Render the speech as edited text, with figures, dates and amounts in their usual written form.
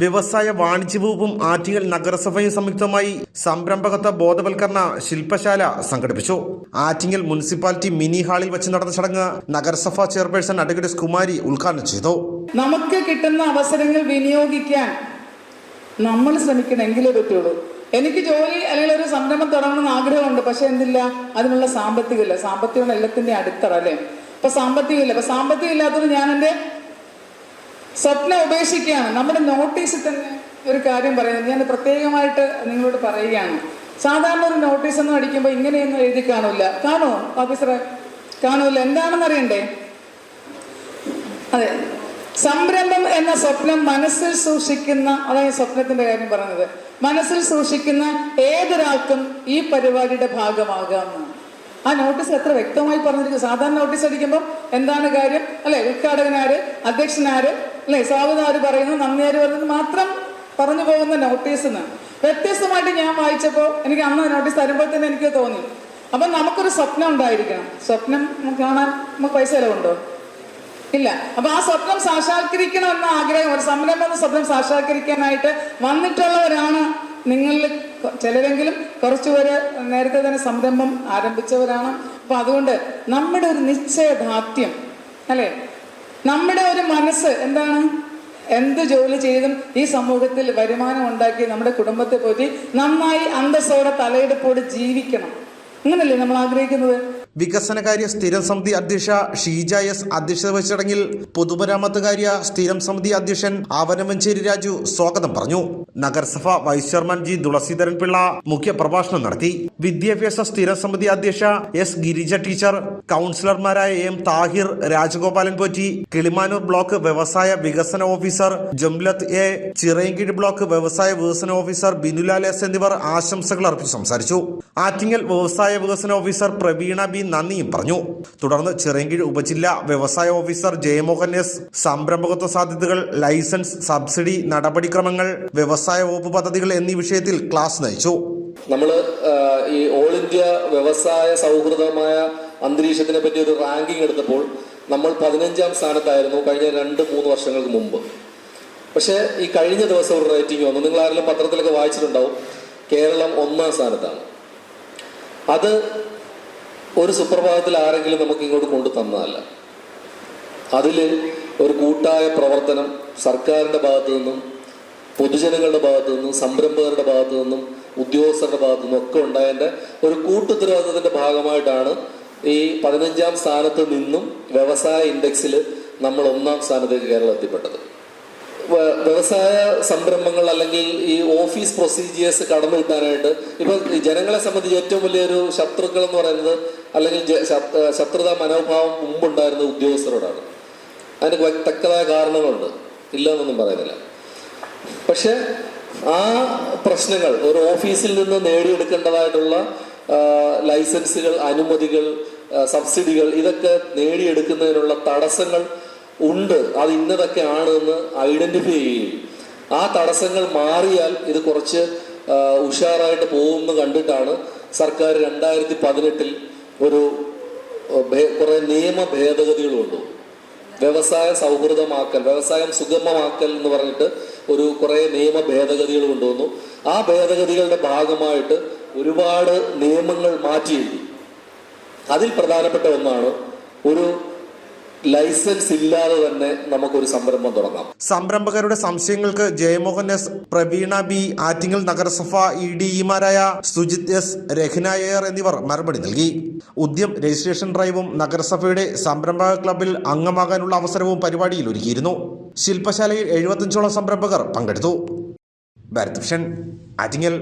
വ്യവസായ വാണിജ്യ വകുപ്പും ആറ്റിങ്ങൽ നഗരസഭയും സംയുക്തമായി സംരംഭകത്വ ബോധവൽക്കരണ ശില്പശാല സംഘടിപ്പിച്ചു. ആറ്റിങ്ങൽ മുനിസിപ്പാലിറ്റി മിനി ഹാളിൽ വെച്ച് നടന്ന ചടങ്ങ് നഗരസഭാ ചെയർപേഴ്സൺ അഡ്വക്കേറ്റ് കുമാരി ഉദ്ഘാടനം ചെയ്തു. നമുക്ക് കിട്ടുന്ന അവസരങ്ങൾ വിനിയോഗിക്കാൻ നമ്മൾ ശ്രമിക്കണമെങ്കിലേ പറ്റുള്ളൂ. എനിക്ക് ജോലി അല്ലെങ്കിൽ ഒരു സംരംഭം തുടങ്ങണമെന്ന് ആഗ്രഹമുണ്ട്, പക്ഷെ എന്തില്ല, അതിനുള്ള സാമ്പത്തികമില്ല. സാമ്പത്തികമാണ് എല്ലാത്തിന്റെ അടിത്തറ അല്ലേ. അപ്പൊ സാമ്പത്തികമില്ല. അപ്പൊ സാമ്പത്തികം ഇല്ലാത്തത് ഞാൻ എൻ്റെ സ്വപ്നം ഉപേക്ഷിക്കുകയാണ്. നമ്മുടെ നോട്ടീസിൽ തന്നെ ഒരു കാര്യം പറയുന്നത് ഞാൻ പ്രത്യേകമായിട്ട് നിങ്ങളോട് പറയുകയാണ്. സാധാരണ ഒരു നോട്ടീസ് ഒന്നും അടിക്കുമ്പോൾ ഇങ്ങനെയൊന്നും എഴുതി കാണൂല. കാണുമോ ഓഫീസറെ? കാണൂല. എന്താണെന്ന് അറിയണ്ടേ? അതെ, സംരംഭം എന്ന സ്വപ്നം മനസ്സിൽ സൂക്ഷിക്കുന്ന, അതാണ് സ്വപ്നത്തിന്റെ കാര്യം പറഞ്ഞത്, മനസ്സിൽ സൂക്ഷിക്കുന്ന ഏതൊരാൾക്കും ഈ പരിപാടിയുടെ ഭാഗമാകാമെന്നാണ്. ആ നോട്ടീസ് എത്ര വ്യക്തമായി പറഞ്ഞിരിക്കും. സാധാരണ നോട്ടീസ് അടിക്കുമ്പോൾ എന്താണ് കാര്യം അല്ലെ, ഉദ്ഘാടകനാര്, അധ്യക്ഷനാര് അല്ലെ, സ്വാഗതം പറയുന്നു, നന്ദിയാര് പറയുന്നത് മാത്രം പറഞ്ഞു പോകുന്ന നോട്ടീസിന് വ്യത്യസ്തമായിട്ട് ഞാൻ വായിച്ചപ്പോൾ എനിക്ക് അന്ന് നോട്ടീസ് തരുമ്പോൾ തന്നെ എനിക്ക് തോന്നി, അപ്പൊ നമുക്കൊരു സ്വപ്നം ഉണ്ടായിരിക്കണം. സ്വപ്നം കാണാൻ നമുക്ക് പൈസ ചിലവുണ്ടോ? ഇല്ല. അപ്പൊ ആ സ്വപ്നം സാക്ഷാത്കരിക്കണം എന്ന ആഗ്രഹം, ഒരു സംരംഭം എന്ന സ്വപ്നം സാക്ഷാത്കരിക്കാനായിട്ട് വന്നിട്ടുള്ളവരാണ് നിങ്ങളിൽ ചിലരെങ്കിലും. കുറച്ചുപേര് നേരത്തെ തന്നെ സംരംഭം ആരംഭിച്ചവരാണ്. അപ്പൊ അതുകൊണ്ട് നമ്മുടെ ഒരു നിശ്ചയദാർഢ്യം അല്ലെ, നമ്മുടെ ഒരു മനസ്സ് എന്താണ്, എന്ത് ജോലി ചെയ്തും ഈ സമൂഹത്തിൽ വരുമാനം ഉണ്ടാക്കി നമ്മുടെ കുടുംബത്തെ പോറ്റി നന്നായി അന്തസ്സോടെ തലയെടുപ്പോടെ ജീവിക്കണം. അങ്ങനല്ലേ നമ്മൾ ആഗ്രഹിക്കുന്നത്. വികസനകാര്യ സ്ഥിരം സമിതി അധ്യക്ഷ ഷീജ എസ് അധ്യക്ഷത വഹിച്ച ചടങ്ങിൽ പൊതുമരാമത്ത് കാര്യ സ്ഥിരം സമിതി അധ്യക്ഷൻ ആവനമഞ്ചേരി രാജു സ്വാഗതം പറഞ്ഞു. നഗരസഭ vice chairman G Thulaseedharan Pillai മുഖ്യ പ്രഭാഷണം നടത്തി. വിദ്യാഭ്യാസ സ്ഥിരം സമിതി അധ്യക്ഷ എസ് ഗിരിജ ടീച്ചർ, കൗൺസിലർമാരായ എം താഹിർ, രാജഗോപാലൻ പോറ്റി, കിളിമാനൂർ ബ്ലോക്ക് വ്യവസായ വികസന officer Jamlath A, Chirayinkeezhu block വ്യവസായ വികസന ഓഫീസർ ബിനുലാൽ എസ് എന്നിവർ ആശംസകൾ അർപ്പിച്ച് സംസാരിച്ചു. ആറ്റിങ്ങൽ വ്യവസായ വികസന ഓഫീസർ പ്രവീണ ബി നന്ദിയും പറഞ്ഞു. തുടർന്ന് ചിറയൻകീഴ് ഉപജില്ലാ വ്യവസായ ഓഫീസർ ജയമോഹൻ എസ് സംരംഭകത്വ സാധ്യതകൾ, ലൈസൻസ്, സബ്സിഡി നടപടിക്രമങ്ങൾ, വ്യവസായ വകുപ്പ് പദ്ധതികൾ എന്നീ വിഷയത്തിൽ ക്ലാസ് നയിച്ചു. നമ്മൾ ഈ ഓൾ ഇന്ത്യ വ്യവസായ സൗഹൃദമായ അന്തരീക്ഷത്തിനെ പറ്റി ഒരു റാങ്കിങ് എടുത്തപ്പോൾ നമ്മൾ 15ാം സ്ഥാനത്തായിരുന്നു കഴിഞ്ഞ 2-3 വർഷങ്ങൾക്ക് മുമ്പ്. പക്ഷേ ഈ കഴിഞ്ഞ ദിവസം ഒരു റേറ്റിംഗ് വന്നു. നിങ്ങൾ ആരെങ്കിലും പത്രത്തിലൊക്കെ വായിച്ചിട്ടുണ്ടാവും. കേരളം 1ാം സ്ഥാനത്താണ്. അത് ഒരു സുപ്രഭാതത്തിൽ ആരെങ്കിലും നമുക്ക് ഇങ്ങോട്ട് കൊണ്ടു തന്നതല്ല. അതിൽ ഒരു കൂട്ടായ പ്രവർത്തനം സർക്കാരിൻ്റെ ഭാഗത്തു നിന്നും, പൊതുജനങ്ങളുടെ ഭാഗത്തു നിന്നും, സംരംഭകരുടെ ഭാഗത്തു നിന്നും, ഉദ്യോഗസ്ഥരുടെ ഭാഗത്തു നിന്നും ഒക്കെ ഉണ്ടായതിൻ്റെ ഒരു കൂട്ടുത്തരവാദിത്തത്തിൻ്റെ ഭാഗമായിട്ടാണ് ഈ 15ാം സ്ഥാനത്ത് നിന്നും വ്യവസായ ഇൻഡെക്സിൽ നമ്മൾ 1ാം സ്ഥാനത്തേക്ക് കേരളം എത്തിപ്പെട്ടത്. വ്യവസായ സംരംഭങ്ങൾ അല്ലെങ്കിൽ ഈ ഓഫീസ് പ്രൊസീജിയേഴ്സ് കടന്നു കിട്ടാനായിട്ട് ഇപ്പൊ ജനങ്ങളെ സംബന്ധിച്ച് ഏറ്റവും വലിയൊരു ശത്രുക്കൾ എന്ന് പറയുന്നത്, അല്ലെങ്കിൽ ശത്രുതാ മനോഭാവം മുമ്പുണ്ടായിരുന്ന ഉദ്യോഗസ്ഥരോടാണ്. അതിന് തക്കതായ കാരണങ്ങളുണ്ട്, ഇല്ല എന്നൊന്നും പറയുന്നില്ല. പക്ഷെ ആ പ്രശ്നങ്ങൾ ഒരു ഓഫീസിൽ നിന്ന് നേടിയെടുക്കേണ്ടതായിട്ടുള്ള ലൈസൻസുകൾ, അനുമതികൾ, സബ്സിഡികൾ, ഇതൊക്കെ നേടിയെടുക്കുന്നതിനുള്ള തടസ്സങ്ങൾ ഉണ്ട്. അത് ഇന്നതൊക്കെയാണ് എന്ന് ഐഡന്റിഫൈ ചെയ്യും. ആ തടസ്സങ്ങൾ മാറിയാൽ ഇത് കുറച്ച് ഉഷാറായിട്ട് പോകുമെന്ന് കണ്ടിട്ടാണ് സർക്കാർ 2018 ഒരു കുറെ നിയമ ഭേദഗതികൾ കൊണ്ടു. വ്യവസായ സൗഹൃദമാക്കൽ, വ്യവസായം സുഗമമാക്കൽ എന്ന് പറഞ്ഞിട്ട് ഒരു കുറെ നിയമ ഭേദഗതികൾ കൊണ്ടുവന്നു. ആ ഭേദഗതികളുടെ ഭാഗമായിട്ട് ഒരുപാട് നിയമങ്ങൾ മാറ്റിയെഴുതി. അതിൽ പ്രധാനപ്പെട്ട ഒന്നാണ് ഒരു ലൈസൻസ് ഇല്ലാതെ തന്നെ നമുക്കൊരു സംരംഭം തുടങ്ങാം. സംരംഭകരുടെ സംശയങ്ങൾക്ക് ജയമോഹൻ എസ്, പ്രവീണ ബി, ആറ്റിങ്ങൽ നഗരസഭ ഇഡിഇമാരായ സുജിത് എസ്, രഹ്ന എയർ എന്നിവർ മറുപടി നൽകി. ഉദ്യം രജിസ്ട്രേഷൻ ഡ്രൈവും നഗരസഭയുടെ സംരംഭക ക്ലബിൽ അംഗമാകാനുള്ള അവസരവും പരിപാടിയിൽ ഒരുക്കിയിരുന്നു. ശില്പശാലയിൽ 75ഓളം സംരംഭകർ പങ്കെടുത്തു. ഭാരത് വിഷൻ, ആറ്റിങ്ങൽ.